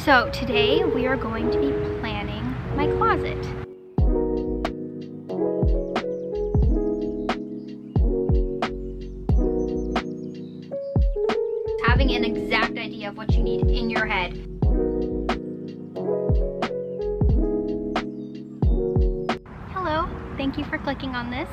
So today we are going to be planning my closet. Having an exact idea of what you need in your head. Hello, thank you for clicking on this.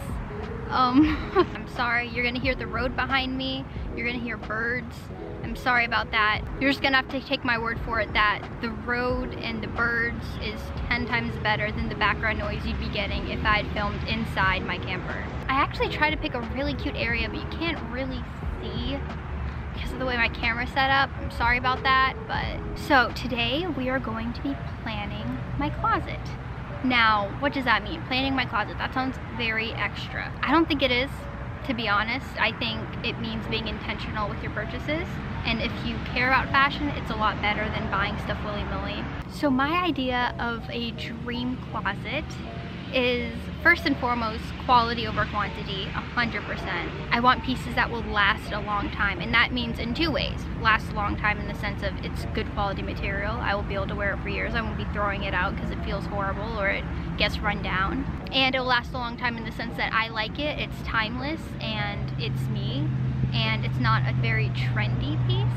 I'm sorry, you're gonna hear the road behind me, you're gonna hear birds. I'm sorry about that. You're just gonna have to take my word for it that the road and the birds is 10 times better than the background noise you'd be getting if I had filmed inside my camper. I actually tried to pick a really cute area, but you can't really see because of the way my camera's set up. I'm sorry about that, but so today we are going to be planning my closet. Now, what does that mean? Planning my closet, that sounds very extra. I don't think it is, to be honest. I think it means being intentional with your purchases. And if you care about fashion, it's a lot better than buying stuff willy-nilly. So my idea of a dream closet is first and foremost quality over quantity, 100%. I want pieces that will last a long time, and that means in two ways. Last a long time in the sense of it's good quality material. I will be able to wear it for years. I won't be throwing it out because it feels horrible or it gets run down. And it'll last a long time in the sense that I like it, it's timeless, and it's me, and it's not a very trendy piece.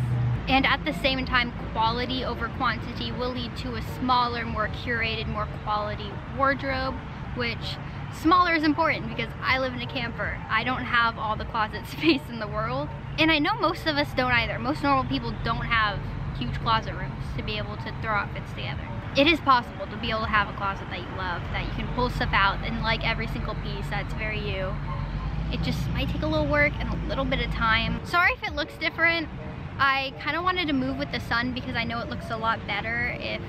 And at the same time, quality over quantity will lead to a smaller, more curated, more quality wardrobe, which smaller is important because I live in a camper. I don't have all the closet space in the world. And I know most of us don't either. Most normal people don't have huge closet rooms to be able to throw outfits together. It is possible to be able to have a closet that you love, that you can pull stuff out and like every single piece that's very you. It just might take a little work and a little bit of time. Sorry if it looks different. I kind of wanted to move with the sun because I know it looks a lot better if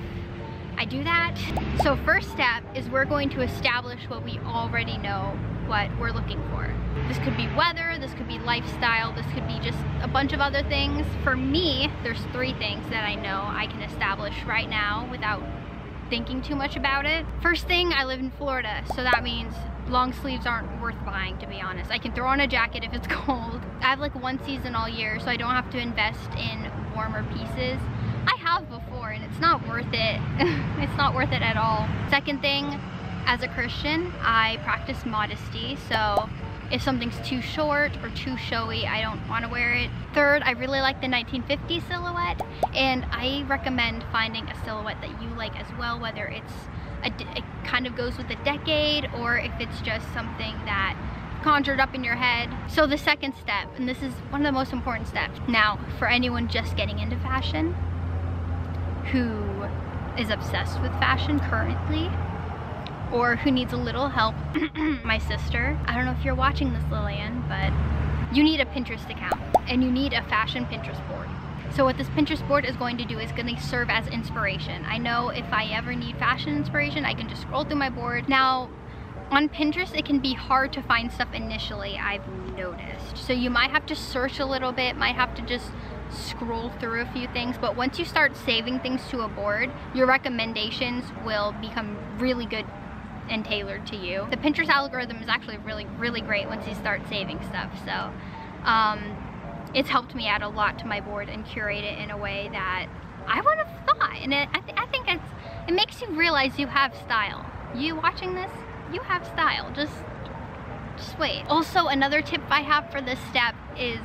I do that. So first step is we're going to establish what we already know what we're looking for. This could be weather, this could be lifestyle, this could be just a bunch of other things. For me, there's 3 things that I know I can establish right now without thinking too much about it. First thing, I live in Florida, so that means long sleeves aren't worth buying, to be honest. I can throw on a jacket if it's cold. I have like one season all year, so I don't have to invest in warmer pieces. I have before and it's not worth it. It's not worth it at all. Second thing, as a Christian, I practice modesty, so if something's too short or too showy, I don't want to wear it. Third, I really like the 1950s silhouette, and I recommend finding a silhouette that you like as well, whether it kind of goes with the decade or if it's just something that conjured up in your head. So the second step, and this is one of the most important steps. Now, for anyone just getting into fashion, who is obsessed with fashion currently, or who needs a little help, my sister, I don't know if you're watching this, Lillian, but you need a Pinterest account and you need a fashion Pinterest board. So what this Pinterest board is going to do is going to serve as inspiration. I know if I ever need fashion inspiration, I can just scroll through my board. Now, on Pinterest, it can be hard to find stuff initially, I've noticed. So you might have to search a little bit, might have to just scroll through a few things, but once you start saving things to a board, your recommendations will become really good and tailored to you. The Pinterest algorithm is actually really great once you start saving stuff. So it's helped me add a lot to my board and curate it in a way that I would have thought. And I think it makes you realize you have style. You watching this, you have style. Just wait. Also, another tip I have for this step is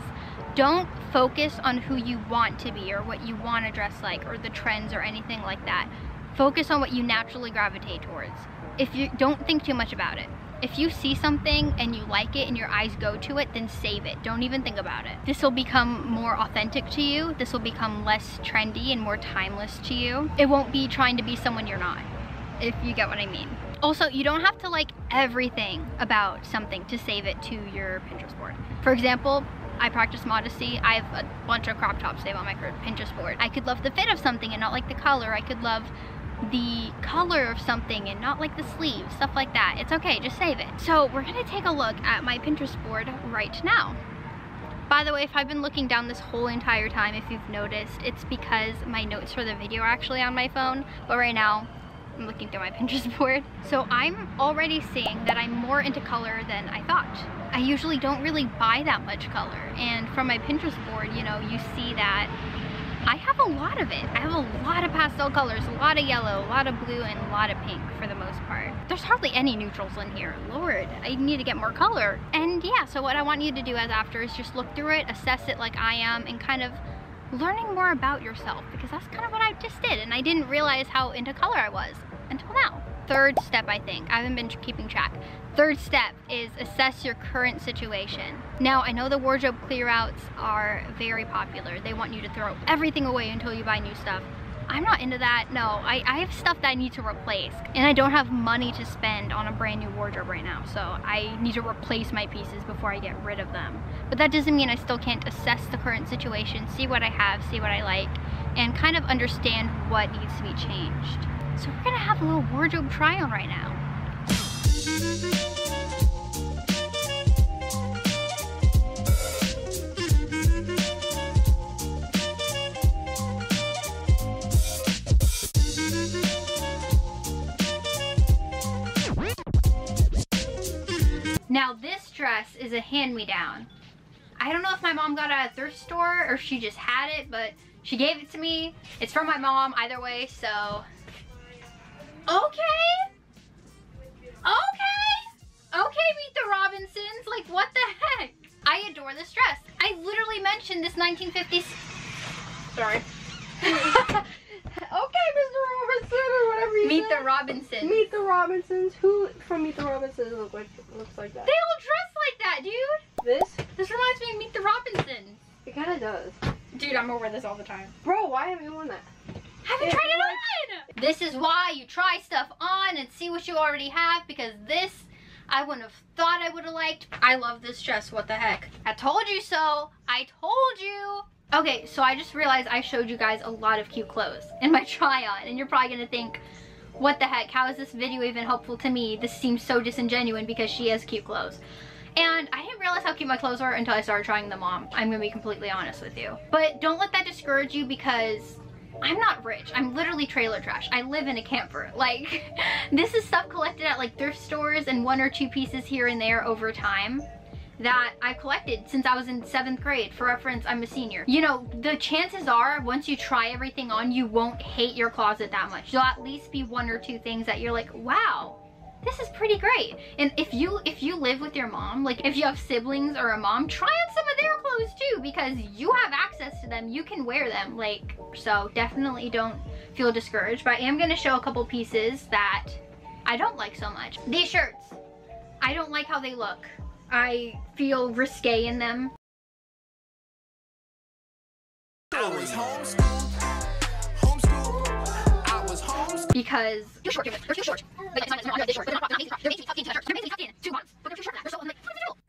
don't focus on who you want to be or what you want to dress like or the trends or anything like that. Focus on what you naturally gravitate towards. If you don't think too much about it. If you see something and you like it and your eyes go to it, then save it. Don't even think about it. This will become more authentic to you. This will become less trendy and more timeless to you. It won't be trying to be someone you're not, if you get what I mean. Also, you don't have to like everything about something to save it to your Pinterest board. For example, I practice modesty. I have a bunch of crop tops saved on my Pinterest board. I could love the fit of something and not like the color. I could love the color of something and not like the sleeves, stuff like that. It's okay, just save it. So we're gonna take a look at my Pinterest board right now. By the way, if I've been looking down this whole entire time, if you've noticed, it's because my notes for the video are actually on my phone, but right now I'm looking through my Pinterest board. So I'm already seeing that I'm more into color than I thought. I usually don't really buy that much color, and from my Pinterest board, you know, you see that I have a lot of it. I have a lot of pastel colors, a lot of yellow, a lot of blue, and a lot of pink for the most part. There's hardly any neutrals in here. Lord, I need to get more color. And yeah, so what I want you to do as after is just look through it, assess it like I am, and kind of learning more about yourself, because that's kind of what I just did, and I didn't realize how into color I was until now. Third step, I think. I haven't been keeping track. Third step is assess your current situation. Now, I know the wardrobe clear outs are very popular. They want you to throw everything away until you buy new stuff. I'm not into that. No, I have stuff that I need to replace, and I don't have money to spend on a brand new wardrobe right now, so I need to replace my pieces before I get rid of them. But that doesn't mean I still can't assess the current situation, see what I have, see what I like, and kind of understand what needs to be changed. So we're gonna have a little wardrobe try on right now. Now this dress is a hand-me-down. I don't know if my mom got it at a thrift store or if she just had it, but she gave it to me. It's from my mom either way, so. Okay. Okay, Meet the Robinsons. Like, what the heck? I adore this dress. I literally mentioned this 1950s. Sorry. Okay, Mr. Robinson, or whatever you Meet said. the Robinsons. Meet the Robinsons. Who from Meet the Robinsons looks like that? They all dress like that, dude. This reminds me of Meet the Robinsons. it kind of does. Dude, I'm over this all the time. Bro, why haven't you worn that? Haven't tried it on! This is why you try stuff on and see what you already have, because this, I wouldn't have thought I would have liked. I love this dress, what the heck. I told you so. I told you. Okay, so I just realized I showed you guys a lot of cute clothes in my try on, and you're probably gonna think, what the heck, how is this video even helpful to me? This seems so disingenuous because she has cute clothes. And I didn't realize how cute my clothes are until I started trying them on. I'm gonna be completely honest with you. But don't let that discourage you, because I'm not rich. I'm literally trailer trash. I live in a camper. Like, this is stuff collected at like thrift stores and 1 or 2 pieces here and there over time that I've collected since I was in 7th grade. For reference, I'm a senior. You know, the chances are once you try everything on, you won't hate your closet that much. There'll at least be 1 or 2 things that you're like, wow, this is pretty great. And if you live with your mom, like if you have siblings or a mom, try on some of their clothes too, because you have access to them. You can wear them, like, so definitely don't feel discouraged. But I am gonna show a couple pieces that I don't like so much. These shirts, I don't like how they look. I feel risque in them. I was homeschooled. Because they're too short.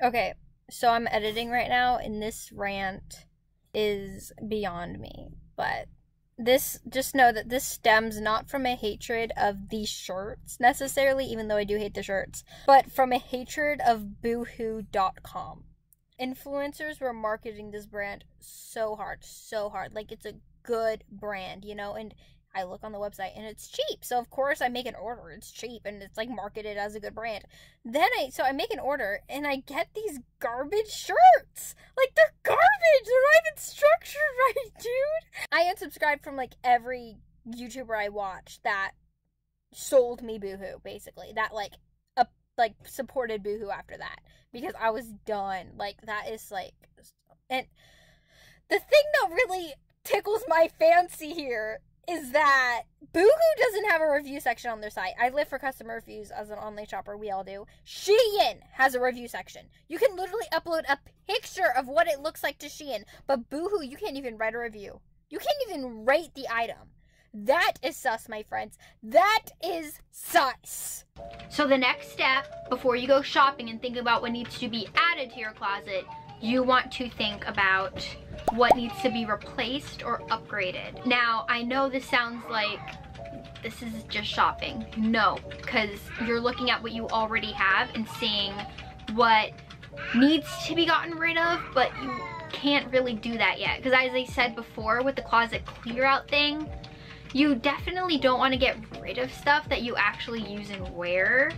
Okay, so I'm editing right now, and this rant is beyond me. But this, just know that this stems not from a hatred of these shirts necessarily, even though I do hate the shirts, but from a hatred of boohoo.com. Influencers were marketing this brand so hard. Like, it's a good brand, you know, and I look on the website and it's cheap. So of course I make an order. It's cheap and it's like marketed as a good brand. Then I make an order and I get these garbage shirts. Like, they're garbage. They're not even structured right, dude. I unsubscribed from like every YouTuber I watched that sold me Boohoo, basically. That like supported Boohoo after that, because I was done. Like, that is like, and the thing that really tickles my fancy here is that Boohoo doesn't have a review section on their site. I live for customer reviews as an online shopper. We all do. Shein has a review section. You can literally upload a picture of what it looks like to Shein. But Boohoo, you can't even write a review. You can't even rate the item. That is sus, my friends. That is sus. So the next step, before you go shopping and think about what needs to be added to your closet, you want to think about what needs to be replaced or upgraded. Now, I know this sounds like this is just shopping. No, because you're looking at what you already have and seeing what needs to be gotten rid of, but you can't really do that yet. Because as I said before, with the closet clear out thing, you definitely don't want to get rid of stuff that you actually use and wear,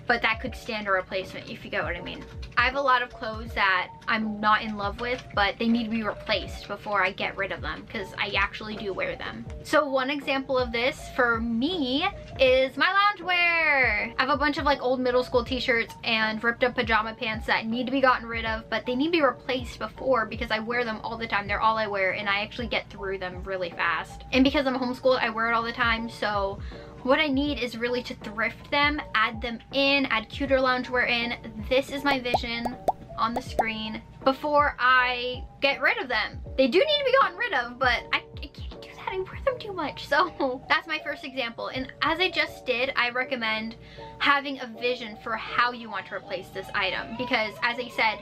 but that could stand a replacement, if you get what I mean. I have a lot of clothes that I'm not in love with, but they need to be replaced before I get rid of them because I actually do wear them. So one example of this for me is my loungewear. I have a bunch of like old middle school t-shirts and ripped up pajama pants that need to be gotten rid of, but they need to be replaced before because I wear them all the time. They're all I wear and I actually get through them really fast. And because I'm homeschooled, I wear it all the time, so what I need is really to thrift them, add them in, add cuter loungewear in. This is my vision on the screen before I get rid of them. They do need to be gotten rid of, but I can't do that. I wear them too much. So that's my first example. And as I just did, I recommend having a vision for how you want to replace this item, because as I said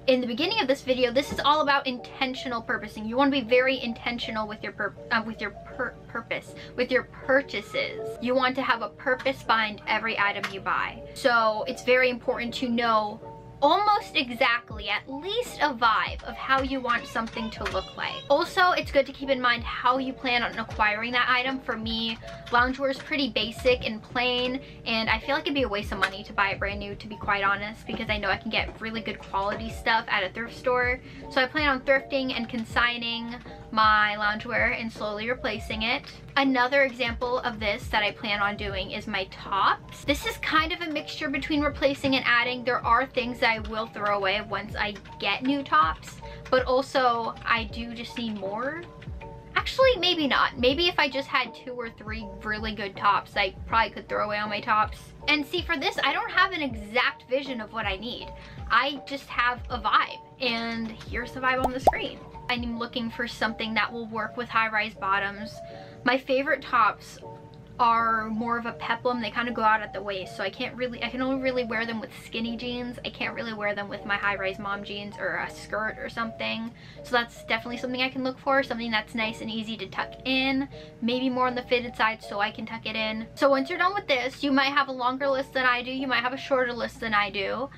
in the beginning of this video, this is all about intentional purposing. You want to be very intentional with your purpose, with your purchases. You want to have a purpose behind every item you buy. So it's very important to know almost exactly, at least a vibe of how you want something to look like. Also, it's good to keep in mind how you plan on acquiring that item. For me, loungewear is pretty basic and plain, and I feel like it'd be a waste of money to buy it brand new, to be quite honest, because I know I can get really good quality stuff at a thrift store. So I plan on thrifting and consigning my loungewear and slowly replacing it. Another example of this that I plan on doing is my tops. This is kind of a mixture between replacing and adding. There are things that I will throw away once I get new tops, but also I do just need more. Actually, maybe not. Maybe if I just had 2 or 3 really good tops, I probably could throw away all my tops. And see, for this, I don't have an exact vision of what I need. I just have a vibe, and here's the vibe on the screen. I'm looking for something that will work with high-rise bottoms. My favorite tops are more of a peplum. They kind of go out at the waist, so I can only really wear them with skinny jeans. I can't really wear them with my high-rise mom jeans or a skirt or something. So that's definitely something I can look for, something that's nice and easy to tuck in, maybe more on the fitted side so I can tuck it in. So once you're done with this, you might have a longer list than I do, you might have a shorter list than I do.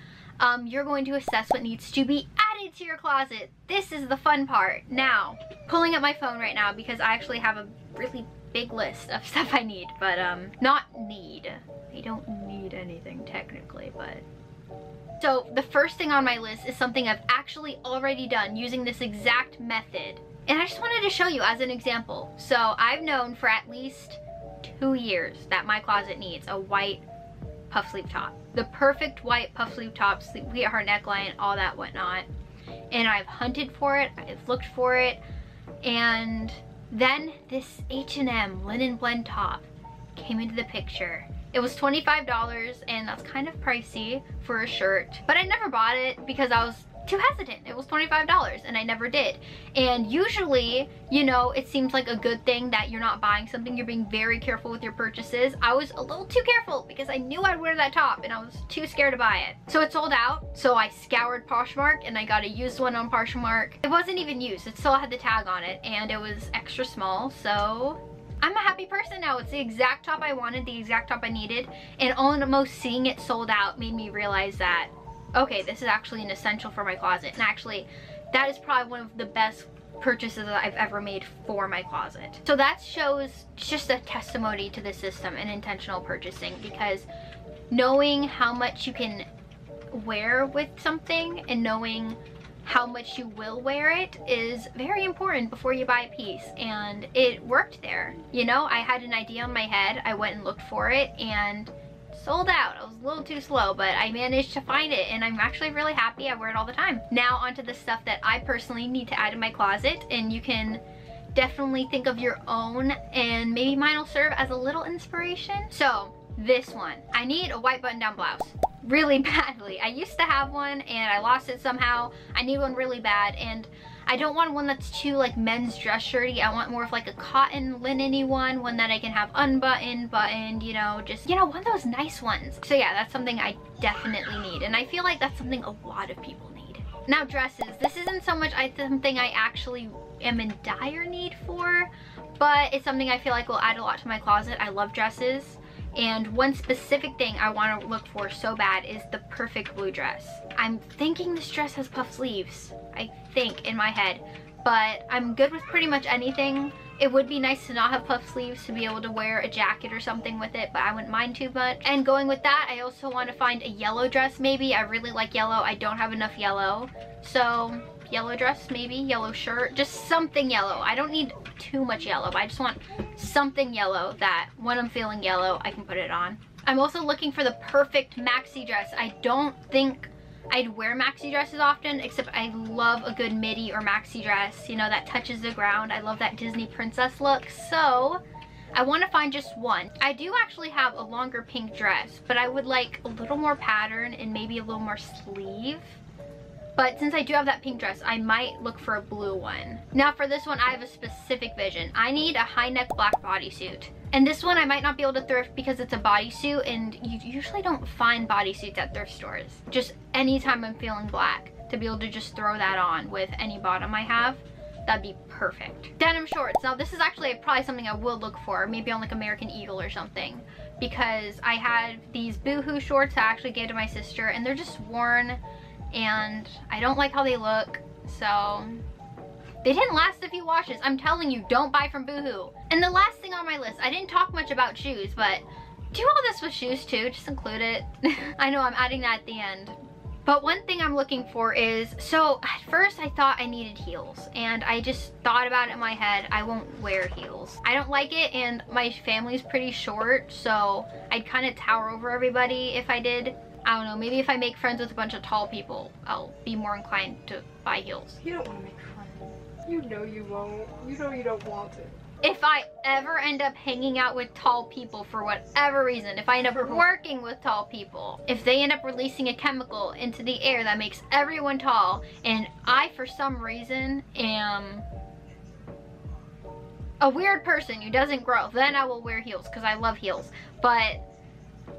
You're going to assess what needs to be added to your closet. This is the fun part. Now, pulling up my phone right now because I actually have a really big list of stuff I need, but not need. I don't need anything technically, but. So the first thing on my list is something I've actually already done using this exact method. And I just wanted to show you as an example. So I've known for at least 2 years that my closet needs a white puff sleeve top. The perfect white puff sleeve top, sweetheart neckline, all that whatnot. And I've hunted for it, I've looked for it, and then this H&M linen blend top came into the picture. It was $25, and that's kind of pricey for a shirt, but I never bought it because I was too hesitant. It was $25 and I never did. And usually, you know, it seems like a good thing that you're not buying something, you're being very careful with your purchases. I was a little too careful because I knew I'd wear that top and I was too scared to buy it. So it sold out, so I scoured Poshmark and I got a used one on Poshmark. It wasn't even used, it still had the tag on it, and it was extra small, so I'm a happy person now. It's the exact top I wanted, the exact top I needed, and almost seeing it sold out made me realize that, okay, this is actually an essential for my closet. And actually, that is probably one of the best purchases that I've ever made for my closet. So that shows just a testimony to the system and intentional purchasing, because knowing how much you can wear with something and knowing how much you will wear it is very important before you buy a piece. And it worked there. You know, I had an idea in my head, I went and looked for it, and sold out. I was a little too slow, but I managed to find it, and I'm actually really happy. I wear it all the time. Now onto the stuff that I personally need to add in my closet, and you can definitely think of your own, and maybe mine will serve as a little inspiration. So this one, I need a white button-down blouse really badly. I used to have one and I lost it somehow. I need one really bad, and I don't want one that's too like men's dress shirty. I want more of like a cotton linen-y one that I can have unbuttoned, buttoned, you know, just, you know, one of those nice ones. So yeah, that's something I definitely need, and I feel like that's something a lot of people need. Now dresses, this isn't so much something I actually am in dire need for, but it's something I feel like will add a lot to my closet. I love dresses. And one specific thing I want to look for so bad is the perfect blue dress. I'm thinking this dress has puff sleeves, I think, in my head, but I'm good with pretty much anything. It would be nice to not have puff sleeves to be able to wear a jacket or something with it, but I wouldn't mind too much. And going with that, I also want to find a yellow dress maybe. I really like yellow. I don't have enough yellow. So yellow dress maybe, yellow shirt, just something yellow. I don't need too much yellow, but I just want something yellow that when I'm feeling yellow, I can put it on. I'm also looking for the perfect maxi dress. I don't think I'd wear maxi dresses often, except I love a good midi or maxi dress, you know, that touches the ground. I love that Disney princess look, so I want to find just one. I do actually have a longer pink dress, but I would like a little more pattern and maybe a little more sleeve. But since I do have that pink dress, I might look for a blue one. Now for this one, I have a specific vision. I need a high neck black bodysuit. And this one I might not be able to thrift because it's a bodysuit, and you usually don't find bodysuits at thrift stores. Just anytime I'm feeling black, to be able to just throw that on with any bottom I have, that'd be perfect. Denim shorts. Now this is actually probably something I would look for, maybe on like American Eagle or something, because I had these Boohoo shorts that I actually gave to my sister, and they're just worn, and I don't like how they look, so they didn't last a few washes. I'm telling you, don't buy from Boohoo. And the last thing on my list, I didn't talk much about shoes, but do all this with shoes too, just include it. I know I'm adding that at the end. But one thing I'm looking for is, so at first I thought I needed heels, and I just thought about it in my head, I won't wear heels. I don't like it, and my family's pretty short, so I'd kind of tower over everybody if I did. I don't know, maybe if I make friends with a bunch of tall people, I'll be more inclined to buy heels. You don't want to make friends. You know you won't. You know you don't want to. If I ever end up hanging out with tall people for whatever reason, if I end up working with tall people, if they end up releasing a chemical into the air that makes everyone tall, and I, for some reason, am a weird person who doesn't grow, then I will wear heels because I love heels. But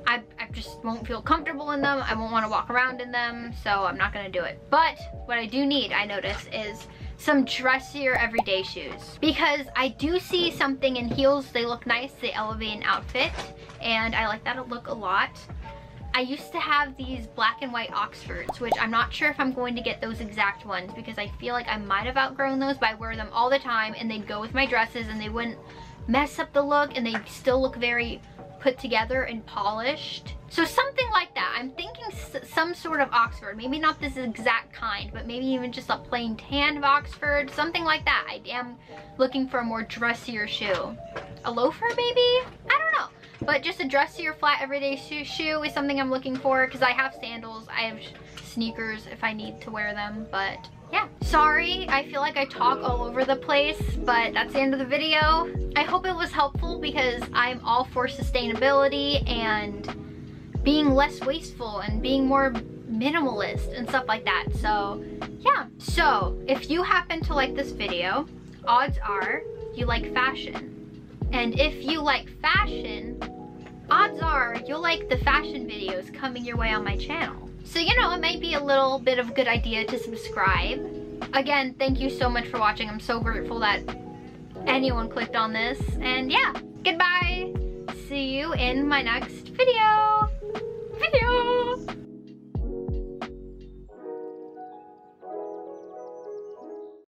I just won't feel comfortable in them. I won't want to walk around in them, so I'm not going to do it. But what I do need, I notice, is some dressier everyday shoes, because I do see something in heels. They look nice, they elevate an outfit, and I like that look a lot. I used to have these black and white Oxfords, which I'm not sure if I'm going to get those exact ones because I feel like I might have outgrown those, but I wear them all the time and they'd go with my dresses and they wouldn't mess up the look, and they still look very put together and polished. So something like that. I'm thinking some sort of Oxford, maybe not this exact kind, but maybe even just a plain tan of Oxford, something like that. I am looking for a more dressier shoe. A loafer maybe? I don't know. But just a dressier flat everyday shoe is something I'm looking for, because I have sandals, I have sneakers if I need to wear them, but yeah. Sorry, I feel like I talk all over the place, but that's the end of the video. I hope it was helpful because I'm all for sustainability and being less wasteful and being more minimalist and stuff like that. So yeah, so if you happen to like this video, odds are you like fashion. And if you like fashion, odds are you'll like the fashion videos coming your way on my channel. So you know, it might be a little bit of a good idea to subscribe. Again, thank you so much for watching. I'm so grateful that anyone clicked on this. And yeah, goodbye. See you in my next video.